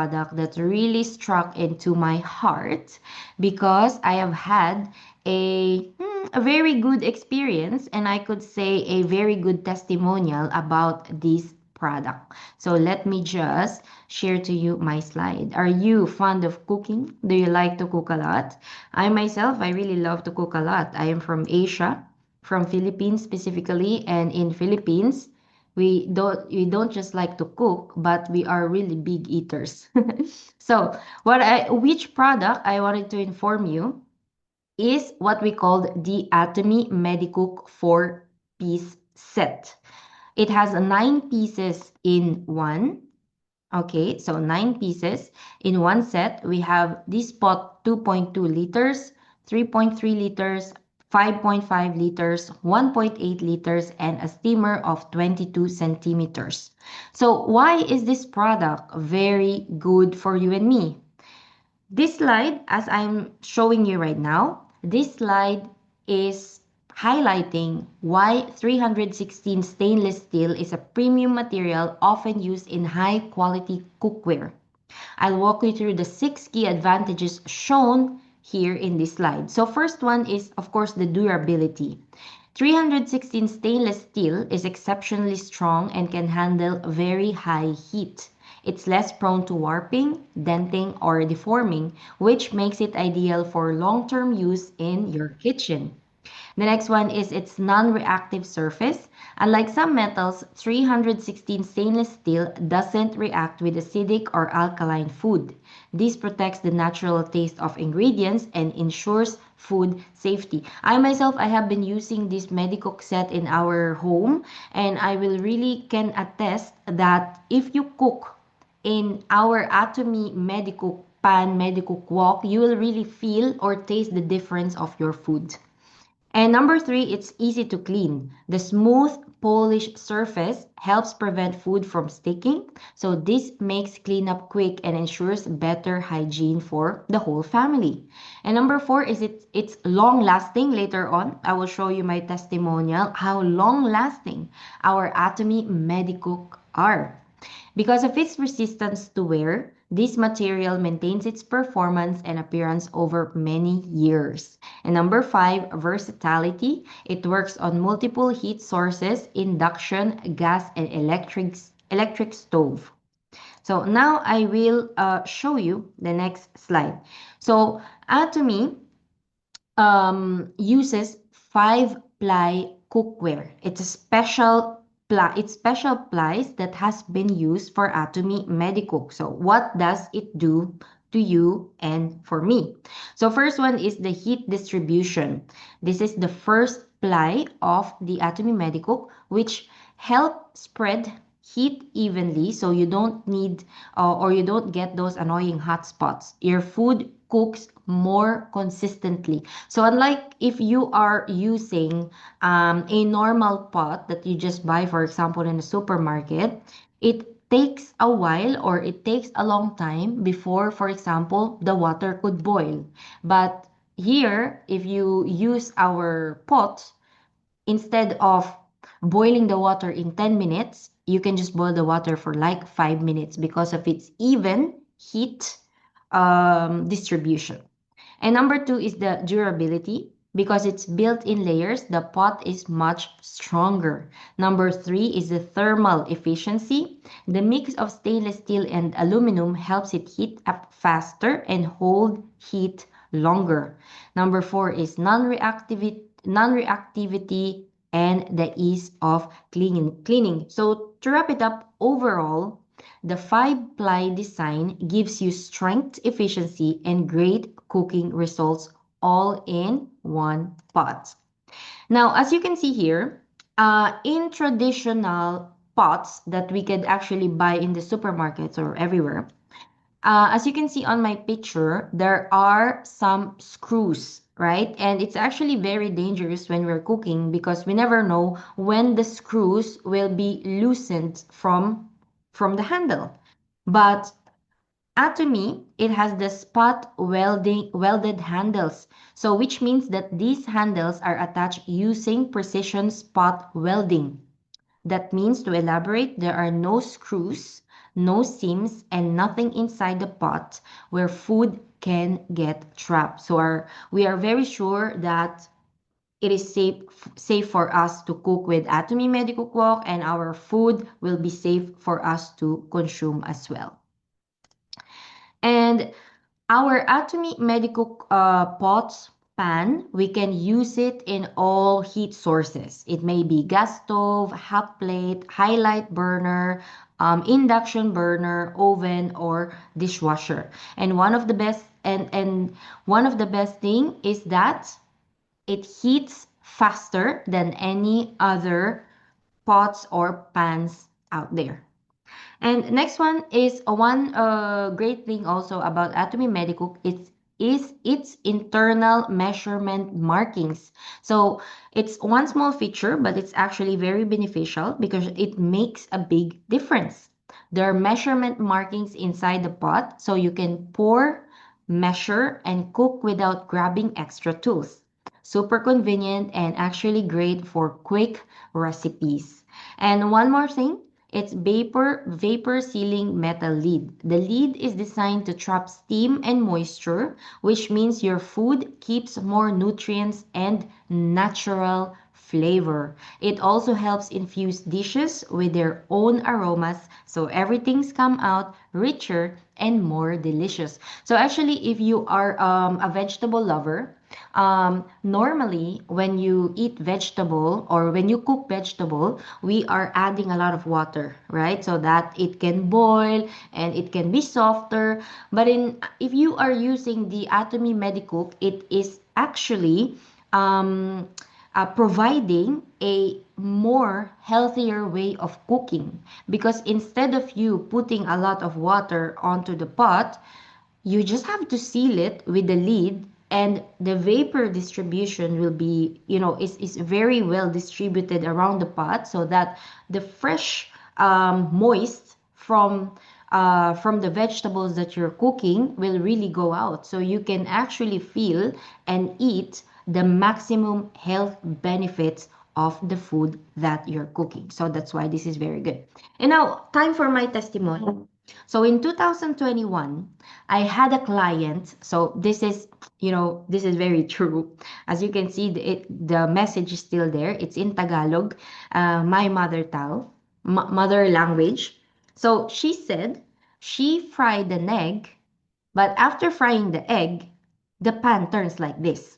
product that really struck into my heart because I have had a very good experience, and I could say a very good testimonial about this product. So let me just share to you my slide. Are you fond of cooking? Do you like to cook a lot? I myself, I really love to cook a lot. I am from Asia, from Philippines specifically, and in Philippines, we don't just like to cook, but we are really big eaters. So, which product I wanted to inform you is what we called the Atomy Medicook 4-piece set. It has 9 pieces in one. Okay, so 9 pieces in one set. We have this pot 2.2 liters, 3.3 liters, 5.5 liters, 1.8 liters, and a steamer of 22 centimeters. So why is this product very good for you and me? This slide, as I'm showing you right now, this slide is highlighting why 316 stainless steel is a premium material often used in high quality cookware. I'll walk you through the 6 key advantages shown here in this slide. So first one is, of course, the durability. 316 stainless steel is exceptionally strong and can handle very high heat. It's less prone to warping, denting, or deforming, which makes it ideal for long-term use in your kitchen. The next one is its non-reactive surface. Unlike some metals, 316 stainless steel doesn't react with acidic or alkaline food. This protects the natural taste of ingredients and ensures food safety. I myself, I have been using this Medicook set in our home, and I will really can attest that if you cook in our Atomy Medicook pan, Medicook wok, you will really feel or taste the difference of your food. And number three, it's easy to clean. The smooth, polished surface helps prevent food from sticking. So this makes cleanup quick and ensures better hygiene for the whole family. And number four is it's long lasting. Later on, I will show you my testimonial how long lasting our Atomy Medicook are. Because of its resistance to wear, this material maintains its performance and appearance over many years. And number five, versatility. It works on multiple heat sources, induction, gas, and electric stove. So now I will show you the next slide. So Atomy uses 5-ply cookware. It's special plies that has been used for Atomy Medicook. So what does it do to you and for me? So first one is the heat distribution. This is the first ply of the Atomy Medicook, which help spread heat evenly so you don't need or you don't get those annoying hot spots. Your food cooks more consistently. So unlike if you are using a normal pot that you just buy, for example, in a supermarket, it takes a while or it takes a long time before, for example, the water could boil. But here, if you use our pot, instead of boiling the water in 10 minutes, you can just boil the water for like 5 minutes because of its even heat distribution. And number two is the durability. Because it's built in layers, the pot is much stronger. Number three is the thermal efficiency. The mix of stainless steel and aluminum helps it heat up faster and hold heat longer. Number four is non-reactivity and the ease of cleaning. So to wrap it up, overall, the 5-ply design gives you strength, efficiency, and great cooking results all in one pot. Now, as you can see here, in traditional pots that we could actually buy in the supermarkets or everywhere, as you can see on my picture, there are some screws, right? And it's actually very dangerous when we're cooking because we never know when the screws will be loosened from the handle. But Atomy, it has the spot welded handles. So which means that these handles are attached using precision spot welding. That means, to elaborate, there are no screws, no seams, and nothing inside the pot where food can get trapped. So we are very sure that it is safe for us to cook with Atomy Medicook Wok, and our food will be safe for us to consume as well. And our Atomy Medicook pots pan, we can use it in all heat sources. It may be gas stove, hot plate, highlight burner, induction burner, oven, or dishwasher. And one of the best thing is that it heats faster than any other pots or pans out there. And next one is one great thing also about Atomy Medicook is its internal measurement markings. So it's one small feature, but it's actually very beneficial because it makes a big difference. There are measurement markings inside the pot, so you can pour, measure, and cook without grabbing extra tools. Super convenient and actually great for quick recipes. And one more thing, it's vapor sealing metal lid. The lid is designed to trap steam and moisture, which means your food keeps more nutrients and natural flavor. It also helps infuse dishes with their own aromas, so everything's come out richer and more delicious. So actually, if you are a vegetable lover, normally when you eat vegetable or when you cook vegetable, we are adding a lot of water, right? So that it can boil and it can be softer. But if you are using the Atomy Medicook, it is actually um, providing a more healthier way of cooking, because instead of you putting a lot of water onto the pot, you just have to seal it with the lid, and the vapor distribution will be, is very well distributed around the pot, so that the fresh moist from the vegetables that you're cooking will really go out, so you can actually feel and eat the maximum health benefits of the food that you're cooking. So that's why this is very good. And now, time for my testimony. So in 2021, I had a client. So this is very true. As you can see, the message is still there. It's in Tagalog, my mother language. So she said she fried an egg, but after frying the egg, the pan turns like this.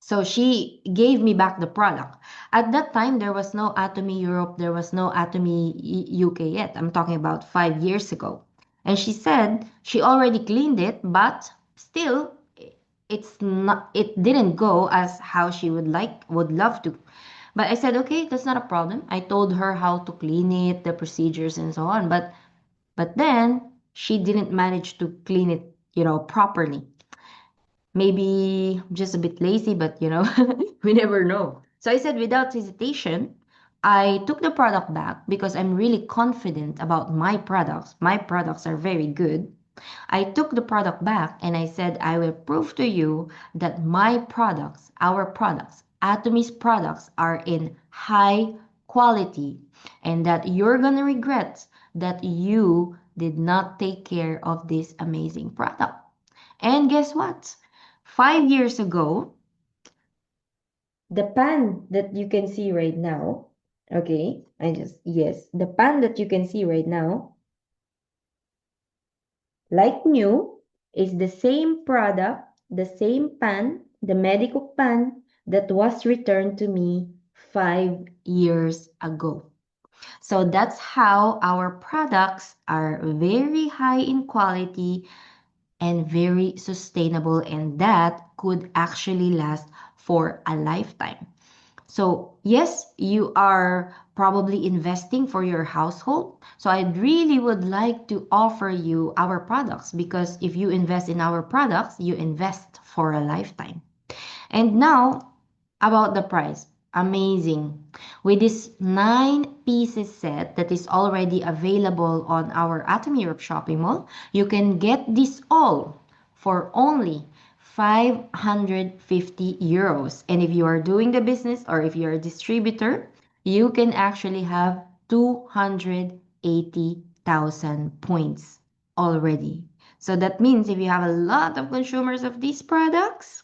So she gave me back the product. At that time, there was no Atomy Europe, there was no Atomy UK yet. I'm talking about 5 years ago. And she said she already cleaned it, but still, it didn't go as how she would love to. But I said, okay, that's not a problem. I told her how to clean it, the procedures and so on. But then she didn't manage to clean it, properly. Maybe just a bit lazy, but we never know. So I said without hesitation, I took the product back because I'm really confident about my products. My products are very good. I took the product back and I said, I will prove to you that my products, our products, Atomy's products are in high quality, and that you're going to regret that you did not take care of this amazing product. And guess what? 5 years ago, the pan that you can see right now, okay, yes, the pan that you can see right now, like new, is the same product, the same pan, the Medicook pan that was returned to me 5 years ago. So that's how our products are very high in quality and very sustainable, and that could actually last for a lifetime. So yes, you are probably investing for your household. So I really would like to offer you our products, because if you invest in our products, you invest for a lifetime. And now about the price. Amazing. With this 9 pieces set that is already available on our Atomy Europe shopping mall, you can get this all for only 550 euros. And if you are doing the business or if you're a distributor, you can actually have 280 3,000 points already. So that means if you have a lot of consumers of these products,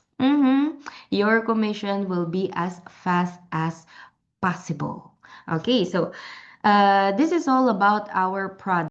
your commission will be as fast as possible. Okay, so this is all about our product.